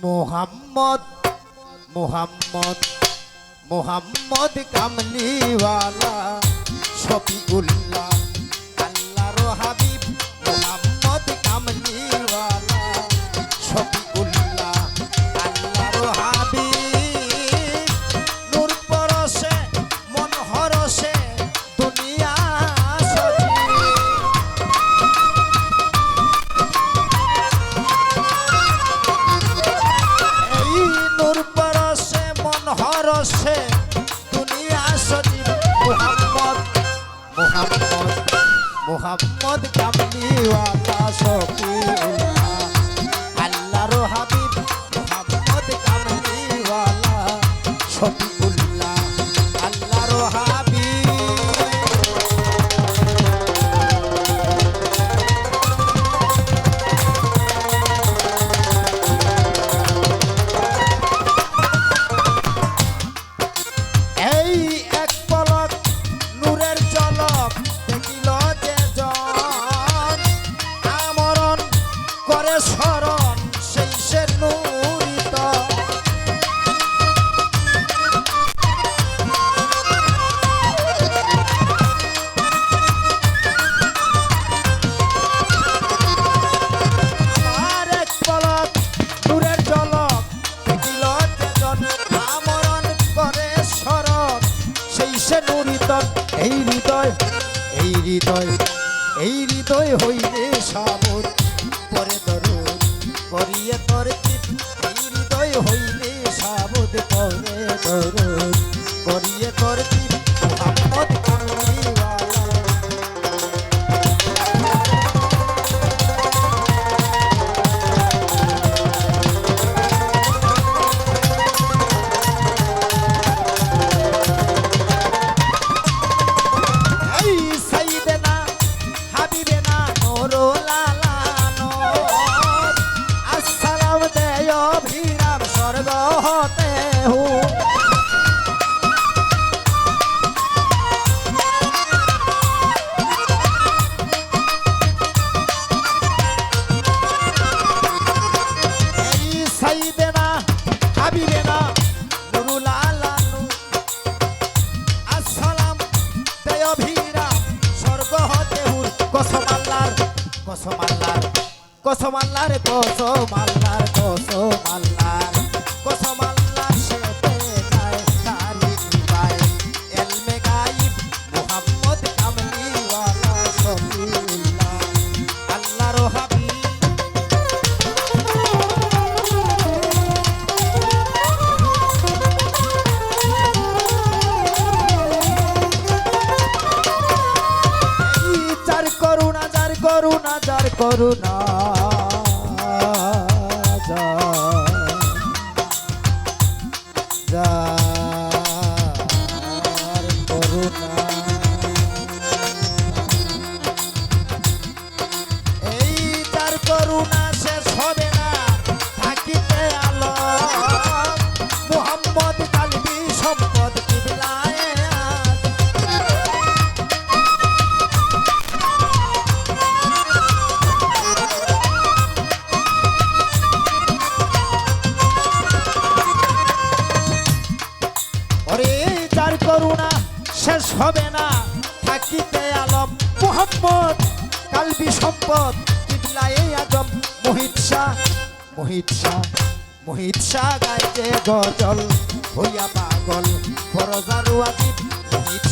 মোহাম্মদ মোহাম্মদ মোহাম্মদ কামলিওয়ালা শফিউল্লাহ আল্লাহর হাবিব মোহাম্মদ কামলিওয়ালা শফিউল্লাহ আল্লাহর হাবিব নূর পরশে মন হরসে দুনিয়া হরসে দুনিয়া সজীব মোহাম্মদ মোহাম্মদ মোহাম্মদ কামলিওয়ালা শফিউল্লাহ আল্লাহর হাবিব মোহাম্মদ কামলিওয়ালা শফিউল্লাহ আল্লাহর হাবিব শরণ সেই সে নূরিত আর এক পলক নূরের ঝলক দেখিল যেজন আমরণ করে শরণ সেই সে নূরিত এই হৃদয় এই হৃদয় এই হৃদয় হইলে সাবুত পরে দরুদ করিয়ে তোর চিত এই হৃদয় হইলে সাবুদ পরে দরুদ করিয়ে তোর চিত মোহাম্মদ কামলিওয়ালা এই সাইয়েদনা হাবিবেনা নুরুল্লাহ স্বর্গ হতে হু এই সাইয়েদনা হাবিবেনা নুরুল্লাহ আসসালাম দেয় ভিরাম স্বর্গ হতে হুর কসম আল্লাহর কসম আল্লাহর কসম আল্লাহর কসম আল্লাহর কসম আল্লাহর কসম আল্লাহর সাথে যায় তারি ভাই এলমে গায়ব মোহাম্মদ কামলিওয়ালা শফিউল্লাহ আল্লাহর হাবিব এই যার করুণা যার করুণা যার করুণা এই তার করুণা শেষ হবে না থাকিতে আলো মুহাম্মদ কালবি সম্পদ কিবলায়ে যার করুণা শেষ হবে না থাকিতে আলম মুহাম্মদ কালবি সম্পদ কিবলায়ে আজম মোহিত শাহ মোহিত শাহ মোহিত শাহ গাইতে গজল হইয়া পাগল ফরজার ওয়াজিব মোহিত